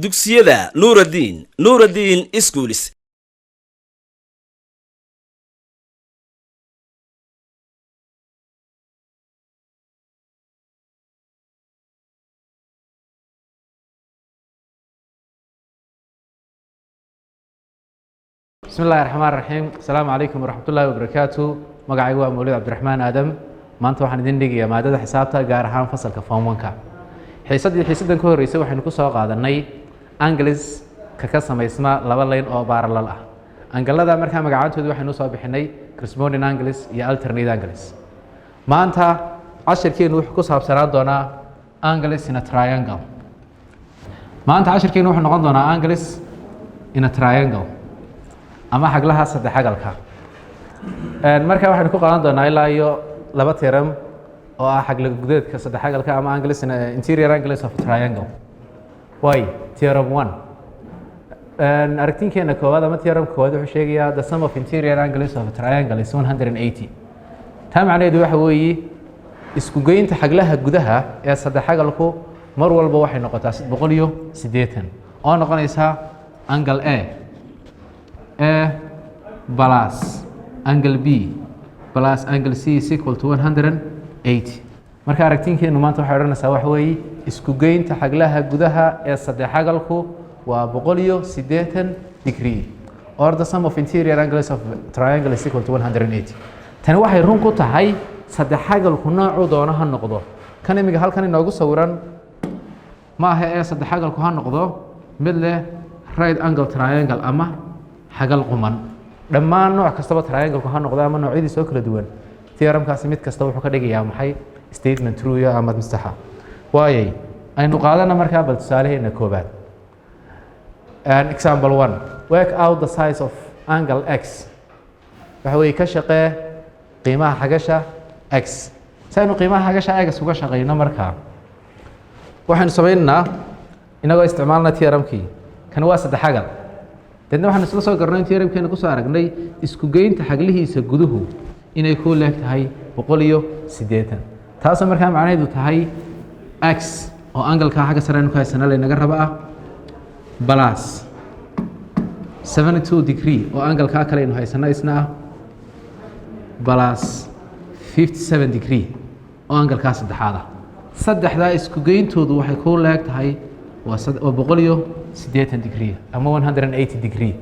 dugsiyada Nuuraddiin Schools. بسم الله الرحمن الرحيم السلام عليكم ورحمة الله وبركاته magacaygu waa Mawlid Cabdiraxmaan Aadam maanta waxaan idin dhigayaa maadada xisaabta gaar ahaan fasalka form 1ka xiisadan ka horeysay waxaynu ku soo qaadanay angles ka samaysma laba line oo parallel ah angalada markaa magacaantooda waxaynu soo bixinay corresponding angles iyo alternate angles maanta casharkeenu wuxuu ku saabsanaan doonaa angles in a triangle maanta casharkeenu wuxuu noqon doonaa angles in a triangle ama xaglaha saddex xagalka marka waxaan ku qaadan doonaa ilaa iyo laba theorem oo ah xagla gudeedka saddex xagalka ama angles interior angles of a triangle way theorem 1 aragtinkeena koowaad ama theorem koowaad wuxuu sheegayaa the sum of interior angles of a triangle is 180 taa macnaheedu waxa weeye isku geynta xaglaha gudaha ee saddex xagalku mar walba waxay noqotaa 180 oo noqonaysa angle A plus angle B plus angle C is equal to 180 marka aragtinkeenu maanta waxay oranaysaa wax weeye isku geynta xaglaha gudaha ee saddex xagalku waa 180 degree or the sum of interior angles of triangle is equal to 180 tani waxay run ku tahay saddex xagalku noocu doono ha noqdo kan imiga halkan inoogu sawiran ma aha ee saddex xagalku ha noqdo mid leh right angle triangle ama xagal quman dhammaan nooc kastaba triangle-ku ha noqdo ama noocyadiisa oo kala duwan theorem-kaasi mid kasta wuxuu ka dhigayaa maxay statement true ama mustaxa waayay aynu qaadana markaa bal tusaalaheena koobaad example 1 work out the size of angle x waxa weeye ka shaqee qiimaha xagasha x saynu qiimaha xagasha x uga shaqeyno markaa waxaanu sameynaa inagoo isticmaalna theorem-kii kan waa saddex xagal dadna waxaan isla soo garnay theorem-keena ku soo aragnay isku geynta xaglihiisa guduhu inay ku leegtahay 180 taasoo markaa macnaheedu tahay x oo angle-ka xagga sare aynu ka haysana laynaga raba ah plus 72 degree oo angle-ka kale aynu haysana isna ah plus 57 degree oo angle-ka saddexaad ah saddexdaa isku geyntoodu waxay ku leegtahay waa 180 degree ama 180 degree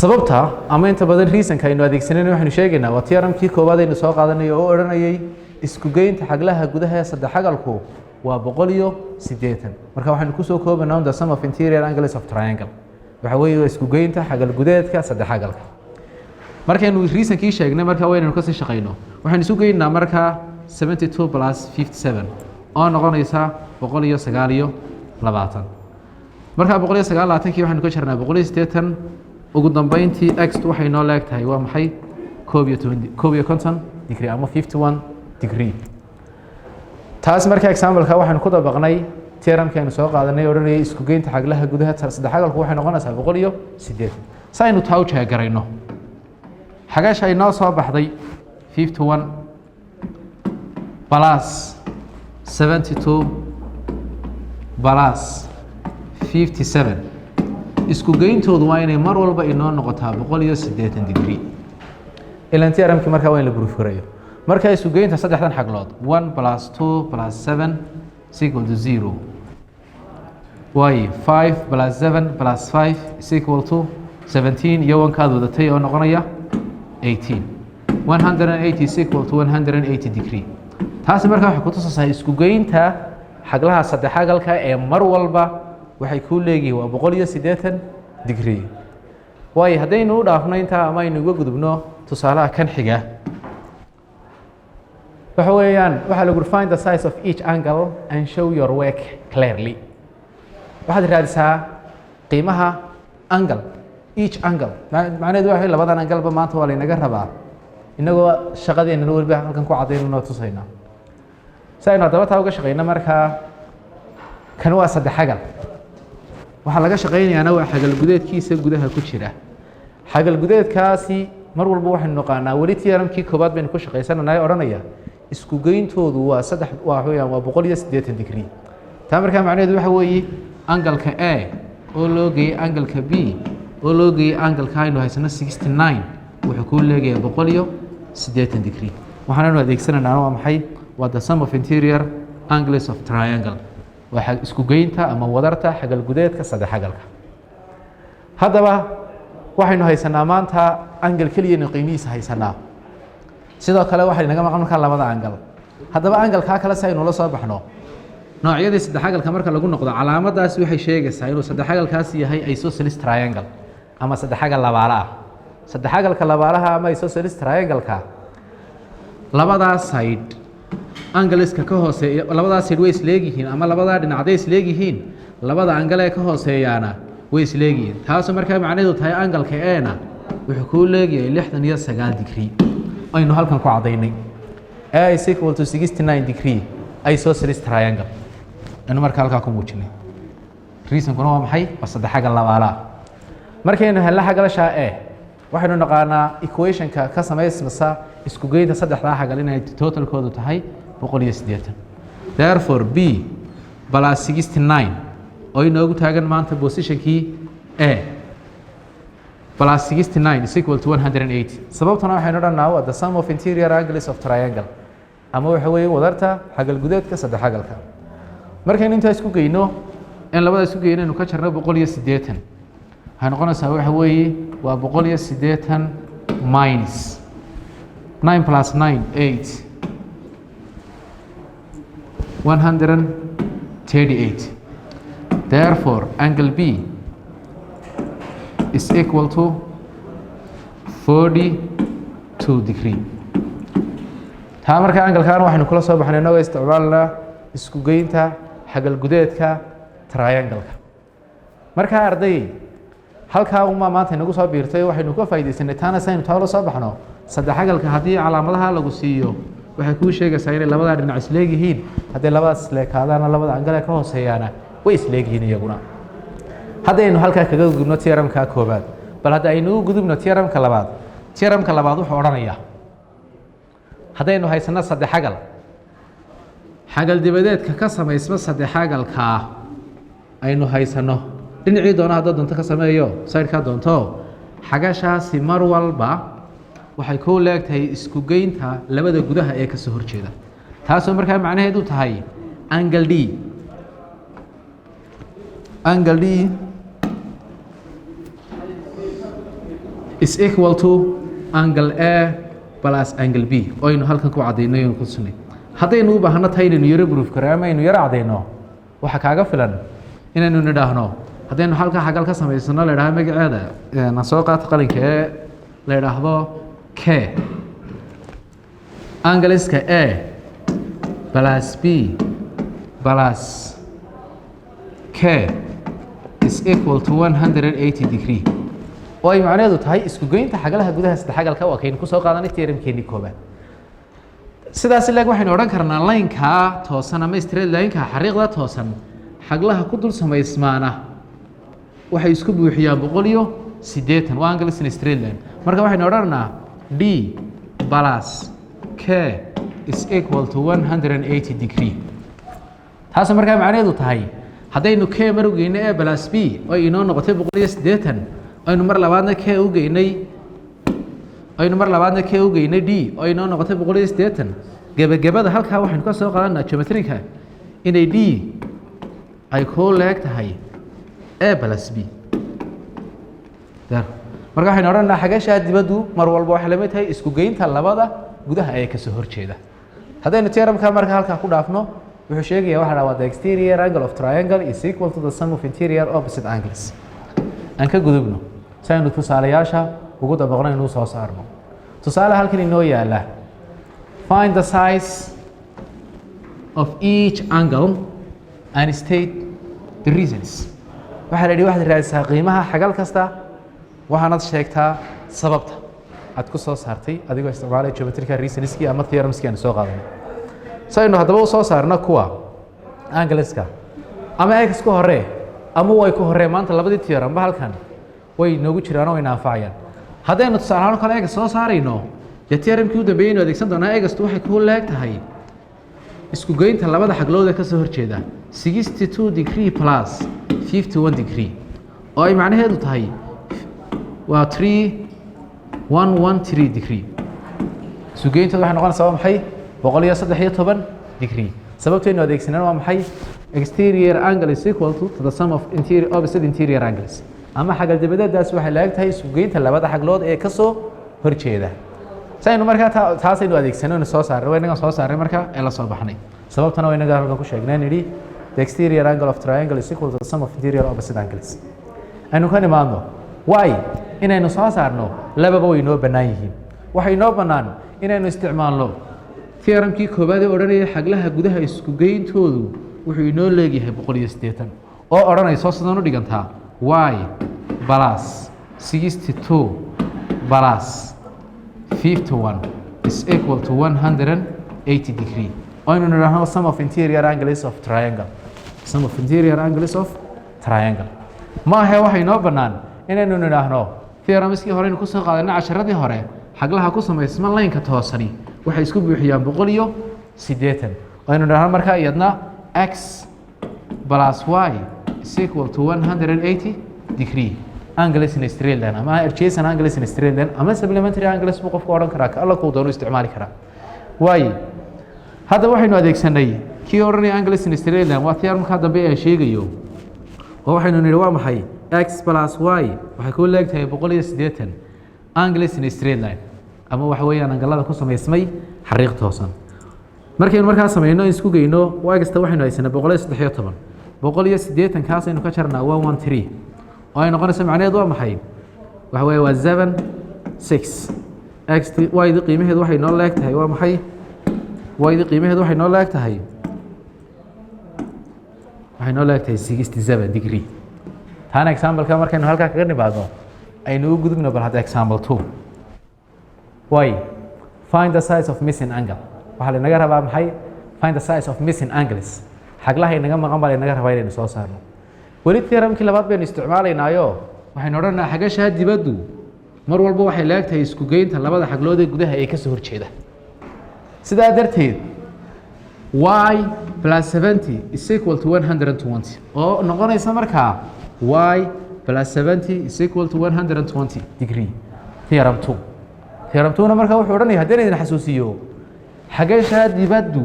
sababta ama inta badan reasonka aynu adeegsanayno waxaynu sheegaynaa waa theorem-kii koowaad aynu soo qaadanay oo odhanayay isku geynta xaglaha gudaha ee saddex xagalku waa 180 marka waxaynu kusoo koobanaa the sum of interior angles of triangle waxa weeye waa isku geynta xagal gudeedka saddex xagalka markaynu reasonkii sheegnay marka waynaynu kasii shaqayno waxaynu isu geynaa markaa 72 plus 57 oo noqonaysa 129 marka 129kii waxaanu ka jirnaa 180 ugu dambeyntii x waxay noo leegtahay waa maxay 150 degree ama 51 degree taas marka example-ka waxaanu ku dabaqnay theorem-keenu soo qaadanay odhanayay isku geynta xaglaha gudaha saddex xagalku waxay noqonaysaa 180 saynu taa u jeegarayno xagasha ay noo soo baxday 51 plus 72 plus 57 isku geyntoodu waa inay mar walba inoo noqotaa 180 degree ilan theorem-kii markaa waa in la proof gareeyo marka isku geynta saddexdan xaglood 1 plus 2 plus 7 is equal to 0 waaye 5 plus 7 plus 5 is equal to 17 iyo wankaad wadatay oo noqonaya 18 180 is equal to 180 degree taasi markaa waxay ku tusaysaa isku geynta xaglaha saddex xagalka ee mar walba waxay ku leeyihiin waa 180 degree way hadaynu u dhaafno inta ama aynu uga gudubno tusaalaha kan xiga waxa weeyaan waxa lagu find the size of each angle and show your work clearly waxaad raadisaa qiimaha angle each angle macnaheedu waxa labadan angle ba maanta waa laynaga rabaa inagoo shaqadeena waliba halkan ku cadeynayno tusaynaa saynu hadaba taa uga shaqeyna markaa kan waa saddex xagal waxaa laga shaqeynayaana waa xagal gudeedkiisa gudaha ku jira xagal gudeedkaasi mar walba waxaynu naqaanaa weli theorem-kii koobaad baynu ku shaqaysananay odhanaya isku geyntoodu waa 180 degree taa markaa macnaheedu waxa weeye angalka A oo loo geeyey angalka B oo loo geeyey angalka aynu haysano 69 wuxuu kuu leegayaa 180 degree waxaanaynu adeegsanaynaa waa maxay waa the sum of interior angles of triangle waa isku geynta ama wadarta xagal gudeedka saddex xagalka haddaba waxaynu haysanaa maanta angal keliyana qiimihiisa haysanaa sidoo kale waxay naga maqan markaa labada angal haddaba angalkaa kale si aynu la soo baxno noocyadii saddex xagalka marka lagu noqdo calaamadaasi waxay sheegaysaa inuu saddex xagalkaasi yahay isosceles triangle ama saddex xagal labaala ah saddex xagalka labaalaha ama isosceles triangle-ka labadaa side angleska ka hooseeya labadaa side way isleegyihiin ama labadaa dhinacday isleegyihiin labada angle ee ka hooseeyaana way isleegyihiin taasoo markaa macnaheedu tahay angalka eena wuxuu kuu leegayahay 69 degree aynu halkan ku cadaynay a is equal to 69 degree isosceles triangle aynu markaa halkaa ku muujinay reasonkuna waa maxay waa saddex xagal labaalaha markaynu helno xagalashaa e waxaynu naqaanaa equationka ka samaysmasa isku geynta saddexdaa xagal inay totalkoodu tahay 180 therefore b plus 69 oo inoogu taagan maanta positionkii a plus 69 is equal to 180 sababtuna waxaynu odhanaa waa the sum of interior angles of triangle ama waxa weeye wadarta xagal gudeedka saddex xagalka markaynu intaa isku geyno in labada isku geyno inuu ka jarno 180 waxay noqonaysaa waxa weeye waa 180 minus 9 plus 9 8 138 therefore angle B is equal to 42 degree taa markaa angalkaan waxaynu kula soo baxnay inagoo isticmaalnaa isku geynta xagal gudeedka triangle-ka markaa arday halkaa uma maanta inagu soo biirtay waxaynu ka faa'iidaysanay taana saynu taa la soo baxno saddex xagalka haddii calaamadaha lagu siiyo waxay kuu sheegaysaa inay labadaa dhinac isleegyihiin haddii labadaas isleekaadaana labada angal ee ka hooseeyaana way isleegyihiin iyaguna haddaynu halkaa kaga gudubno theoremka koobaad bal hadda aynu u gudubno theoremka labaad wuxuu odhanayaa haddaynu haysano saddex xagal xagal dibadeedka ka samaysma saddex xagalkaa aynu haysano dhinacii doona haddaad doonto ka sameeyo sidekaa doonto xagashaasi mar walba waxay kuu leegtahay isku geynta labada gudaha ee kasoo horjeeda taasoo markaa macnaheedu tahay angle D is equal to angle A plus angle B oo aynu halkan ku cadaynay oo ku sunay haddaynu u baahno tahay inaynu yaro proof karo ama aynu yaro cadayno waxa kaaga filan inaynu nidhaahno haddaynu halkaa xagal ka samaysano la idhaahdo magaceeda na soo qaata qalinka ee la idhaahdo K angleska A plus B plus K is equal to 180 degree oo ay macnaheedu tahay isku geynta xagalaha gudaha saddex xagalka waa kaynu ku soo qaadanay theoremkeennii koobaad sidaas ilaag waxaynu odhan karnaa line-ka toosan ama straight line-ka xariiqda toosan xaglaha ku dul samaysmaana waxay isku buuxiyaan 180 waa angles in straight line marka waxaynu odhanaa D plus K is equal to 180 degree taasoo markaa macnaheedu tahay haddaynu K mar u geyno A plus B oo inoo noqotay 180 aynu mar labaadna K u geynay D oo inoo noqotay 180 gebagabada halkaa waxaynu ka soo qaadanaa geometry-ka inay D ay ku leeg tahay A plus B marka waxaynu odhanaa xagashaa dibaddu mar walba waxay la mid tahay isku geynta labada gudaha ee kasoo horjeeda haddaynu theoremka marka halkaa ku dhaafno wuxuu sheegayaa waxa la the exterior angle of triangle is equal to the sum of interior opposite angles aan ka gudubno saynu tusaalayaasha ugu dabaqno inuu soo saarno tusaale halkan inoo yaala find the size of each angle and state the reasons waxa la yidhi waxaad raadisaa qiimaha xagal kasta waxaanad sheegtaa sababta aad ku soo saartay adigoo isticmaalaya geometrical reasonskii ama theoremskii aan soo qaadanay saynu haddaba u soo saarno kuwa angleska ama x ku horee ama way ku horee maanta labadii theorem ba halkan way noogu jiraan oo way naafacayaan haddaynu tusaale ahaan kale egas soo saarayno dee theoremkii u dambeeyay inuu adeegsan doonaa egastu waxay ku leeg tahay isku geynta labada xaglood ee ka soo horjeeda 62 degree plus 51 degree oo ay macnaheedu tahay waa 3113 degree sugeyntood waxay noqonaysaa waa maxay 113 degree sababtaynu adeegsanana waa maxay exterior angle is equal to the sum of opposite interior angles ama xagal dibaddaas waxay la eg tahay sugeynta labada xaglood ee ka soo horjeeda saynu markaa taasaynu adeegsanayno soo saaray waa inaga soo saaray markaa ee la soo baxnay sababtana waa inaga halka ku sheegnay nidhi the exterior angle of triangle is equal to the sum of interior opposite angles aynu ka nimaadno why inaynu soo saarno lababa way noo bannaan yihiin waxay noo bannaan inaynu isticmaalno theoremkii koowaad ee odhanaya xaglaha gudaha isku geyntoodu wuxuu inoo leegyahay 180 oo odhanayso sidaan u dhigantaa y plus 62 plus 51 is equal to 180 degree aynu nidhaahno sum of interior angles of triangle sum of interior angles of triangle maahe waxay noo bannaan inaynu nidhaahno theoremskii horeynu ku soo qaadanay casharadii hore xaglaha ku samaysma laynka toosani waxay isku buuxiyaan 180 aynu nidhaahno markaa iyadna x plus y is equal to 180 degree angles in straight line ama adjacent angles in straight line ama supplementary angles buu qofku odhan karaa alla kuu doono isticmaali karaa waayo hadda waxaynu adeegsanay kii odhanaya angles in straight line waa theoremka dambe ee sheegayo oo waxaynu nidhi waa maxay x plus y waxay ku leegtahay 180 angles in straight line ama waxa weeyaan angalada ku samaysmay xariiq toosan markaynu markaa samayno isku geyno y-gasta waxaynu haysanaa 113 180 kaasaynu ka jarnaa 113 oo ay noqonaysa macnaheedu waa maxay waxa weeye waa 7 6 x y-da qiimaheedu waxay noo leeg tahay waa maxay y-da qiimaheedu waxay noo leeg tahay 67 degree taana example-ka markaynu halkaa kaga nimaadno aynu u gudubno bal hadda example 2 y find the size of missing angle waxaa lanaga rabaa maxay find the size of missing angles xaglaha inaga maqan baa lanaga rabaa inaynu soo saarno weli theoremkii labaad baynu isticmaalaynaayo waxaynu odhanaynaa xagashaa dibaddu mar walba waxay leegtahay isku geynta labada xaglood ee gudaha ee ka soo horjeeda sidaa darteed y plus 70 is equal to 120 oo noqonaysa markaa y plus 70 is equal to 120 degree theorem 2 theorem 2 na markaa wuxuu odhanaya haddii idin xasuusiyo xagashaa dibaddu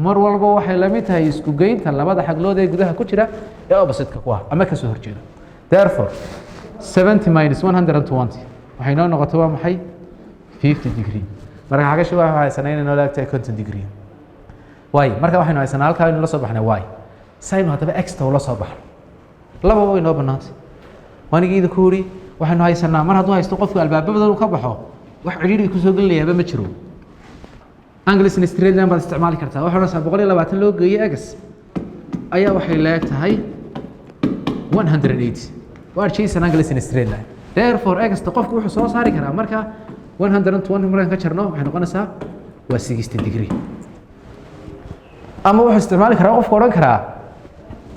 mar walba waxay la mid tahay isku geynta labada xaglood ee gudaha ku jira ee opposite-ka ku ah ama ka soo horjeeda therefore 70 minus 120 waxay noo noqotay waa maxay 50 degree marka xagasha waxay haysanaa inay noo leegtahay 50 degree y marka waxaynu haysanaa halkaa aynu la soo baxnay y saynu haddaba exta ula soo baxno lababa way noo bannaantay waanigeeda ku yidhi waxaynu haysanaa mar hadduu haysto qofku albaaba badan uu ka baxo wax cidhiidhi ku soo gelinayaaba ma jiro angles in straight line baad isticmaali kartaa waxaa odhanaysaa 120 loo geeyey x ayaa waxay leeg tahay 180 waa adjacent angles in straight line therefore x-ta qofku wuxuu soo saari karaa marka 120 markaan ka jarno waxay noqonaysaa waa 60 degree ama wuxuu isticmaali karaa qofku odhan karaa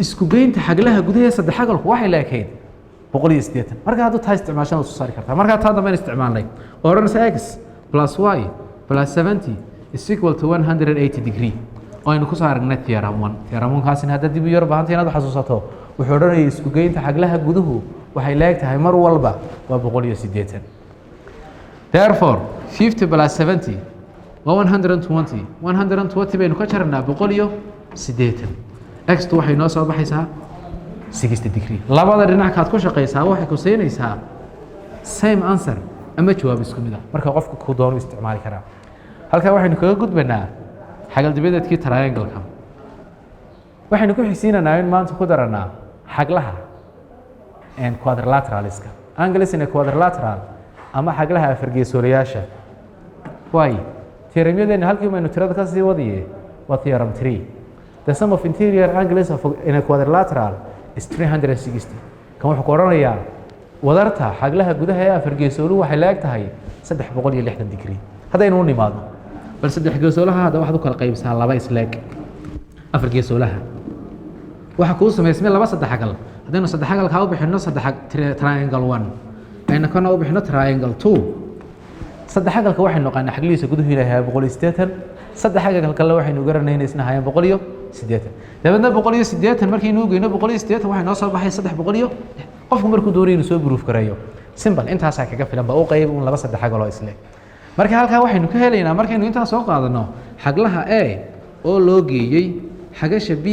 isku geynta xaglaha gudaha saddex xagalku waxay leekayd 180 marka hadduu taa isticmaashana soo saari kartaa markaa taa dambe isticmaalnay oo odhanaysa x plus y plus 70 is equal to 180 degree oo aynu ku soo aragnay theorem 1 theorem 1 kaasina hadda dib u yar baahantay inaad xasuusato wuxuu odhanayay isku geynta xaglaha guduhu waxay leeg tahay mar walba waa 180 therefore 50 plus 70 waa 120 120 baynu ka jarnaa 180 x-tu waxay noo soo baxaysaa 60 degree labada dhinac kaad ku shaqaysaa waxay ku siinaysaa same answer ama jawaab isku mid ah marka qofku ku doono isticmaali karaa halkaa waxaynu kaga gudbanaa xagal dibadeedkii triangle-ka waxaynu ku xigsiinanaa in maanta ku daranaa xaglaha quadrilateraliska angles in a quadrilateral ama xaglaha afargeesoolayaasha waayo theoremyadeena halkii baynu tirada ka sii wadiye waa theorem 3 the sum of interior angles of in a quadrilateral is 360 kan wuxuu ku odhanayaa wadarta xaglaha gudaha ee afargeesooluhu waxay leeg tahay 360 degree haddaynu u nimaadno bal saddex geesoolaha hadda waxaad u kala qaybsaa laba isleeg afar geesoolaha waxa kuu samaysmay laba saddex xagal haddaynu saddex xagalkaa u bixinno triangle 1 ayna kana u bixinno triangle 2 saddex xagalka waxaynu naqaanaa xaglihiisa guduhu ilaahay 180 saddex xagalka kale waxaynu garanayna isna hayaan 180 siddeetan dabeedna 180 markaynu geyno 180 waxay noo soo baxay 300 qofku markuu doonayo inuu soo proof gareeyo simple intaasaa kaga filan ba u qayb un laba saddex xagaloo isle marka halkaa waxaynu ka helaynaa markaynu intaas soo qaadano xaglaha a oo loo geeyey xagasha b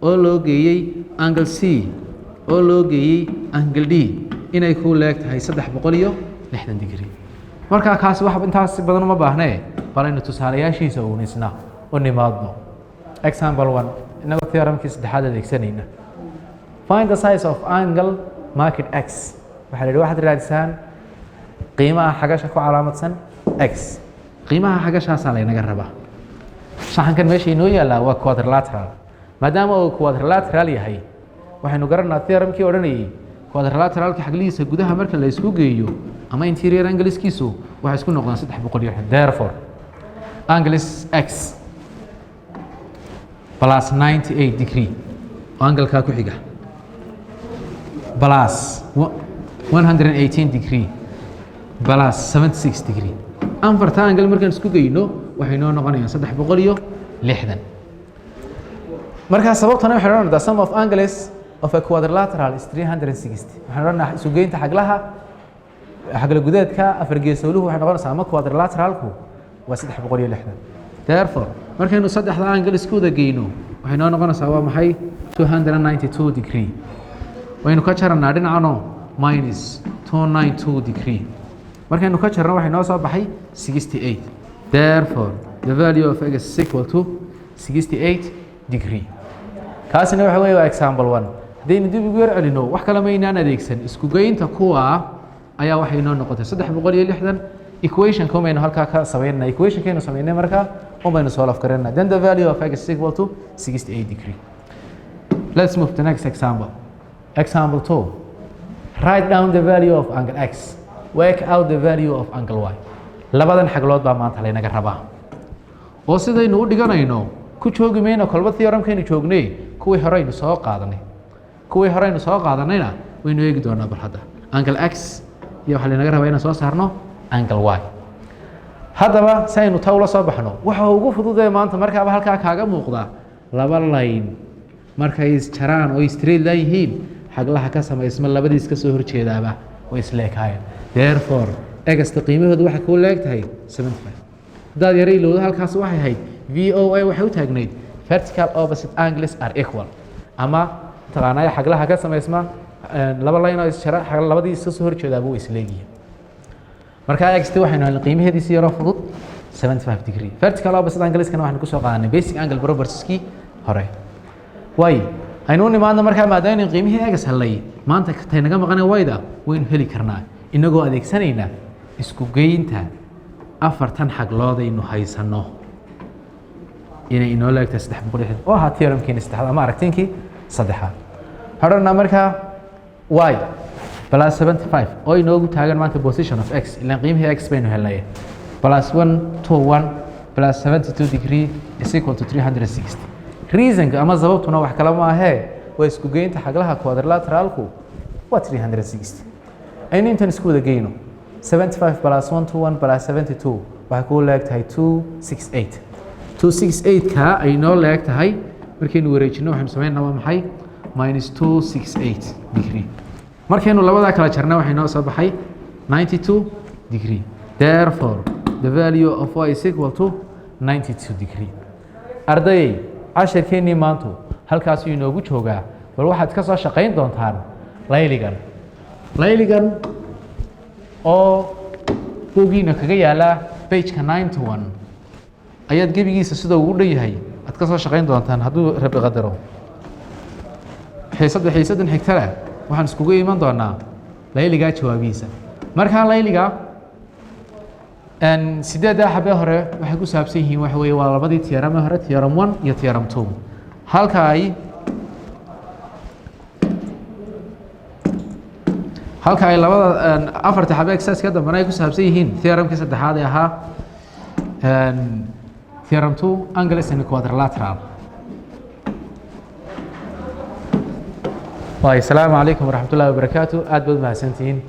oo loo geeyey angle c oo loo geeyey angle d inay ku leegtahay 360 degree marka kaas wax intaas badan uma baahnee bal aynu tusaalayaashiisa uun isna u nimaadno example 1 inaga theoremkii saddexaad adeegsanayna find the size of angle market x waxaa la yidhi waxaad raadisaan qiimaha xagasha ku calaamadsan x qiimaha xagashaasaa laynaga rabaa shaxankan meesha inoo yaallaa waa quadrilateral maadaama uu quadrilateral yahay waxaynu garanaa theoremkii odhanayay quadrilateralka xaglihiisa gudaha marka la isku geeyo ama interior angleskiisu waxay isku noqdaan 360 therefore angles x plus 98 degree oo angalkaa ku xiga plus 118 degree plus 76 degree afarta angle markaan isku geyno waxay noo noqonayaan 360 markaa sababtana waxay odhanaysaa the sum of angles of a quadrilateral is 360 waxaan odhanaynaa isu geynta xaglaha xagla gudeedka afar geesooluhu waxay noqonaysaa ama quadrilateralku waa 360 therefore markaynu saddexda angle isku wada geyno waxay noo noqonaysaa waa maxay 292 degree waynu ka jaranaa dhinacano minus 292 degree markaynu ka jarno waxay noo soo baxay 68 therefore the value of x is equal to 68 degree kaasina waxa weeye waa example 1 haddaynu dib ugu yar celino wax kale maynaan adeegsan isku geynta kuwa ayaa waxay noo noqotay 360 equation kumaynu halkaa ka sameynaa equation kaynu sameynay markaa umaynu solve kareynaa then the value of x is equal to 68 degree let's move to the next example example 2 write down the value of angle x work out the value of angle y labadan xaglood baa maanta laynaga rabaa oo sidaynu u dhiganayno ku joogi mayno kolba theoremkaynu joognay kuwii horeynu soo qaadanayna waynu eegi doonaa bal hadda angle x iyo waxaa laynaga rabaa inaan soo saarno angle y haddaba si aynu taa ula soo baxno waxa ugu fududee maanta markaaba halkaa kaaga muuqda laba line markay isjaraan oo straight line yihiin xaglaha ka samaysma labadiis ka soo horjeedaaba way isleekaayeen therefore egasta qiimahoodu waxay ku leegtahay 75 haddaad yara ilowdo halkaas waxay ahayd VOA waxay u taagnayd vertical opposite angles are equal ama taqaanaya xaglaha ka samaysma laba line oo isjara labadii iska soo horjeedaaba way isleegiyiin marka egasta waxaynu helnay qiimaheediisi yaroo fudud 75 degree vertical opposite angleskana waxaynu kusoo qaadanay basic angle propertieski hore way aynu nimaadna markaa maadaama qiimihii egas helay maanta tay naga maqanay wayda waynu heli karnaa inagoo adeegsanayna isku geynta afartan xaglood aynu haysano inay inoo leegtahay 360 oo ahaa theoremkiina saddexaad ama aragtiinkii saddexaad hadhana markaa y plus 75 oo inoogu taagan maanta position of x ilaan qiimihii x baynu helnay plus 121 plus 72 degree is equal to 360 reasonka ama sababtuna wax kale ma ahee waa isku geynta xaglaha quadrilateralku waa 360 aynu intan isku wada geyno 75 plus 121 plus 72 waxay ku leegtahay 268 268 ka ay noo leegtahay markaynu wareejino waxaynu sameynaa waa maxay minus 268 degree markaynu labadaa kala jarna waxay noo soo baxay 92 degree therefore the value of y is equal to 92 degree ardayay casharkeennii maantu halkaasuu inoogu joogaa bal waxaad ka soo shaqayn doontaan layligan oo bugiina kaga yaala pageka 91 ayaad gebigiisa sida ugu dhan yahay aad ka soo shaqayn doontaan hadduu rabi qadaro xiisadan xigtana waxaan iskugu iman doonaa layligaa jawaabihiisa markaa layliga sideeddaa xabee hore waxay ku saabsan yihiin waxa weeye waa labadii theorem hore theorem 1 iyo theorem 2 halka ay labada afarta xabee exercise ka dambana ay ku saabsan yihiin theoremkii saddexaad ee ahaa theorem 2 angles and quadrilateral السلام عليكم ورحمة الله وبركاته. أدب ما سنتين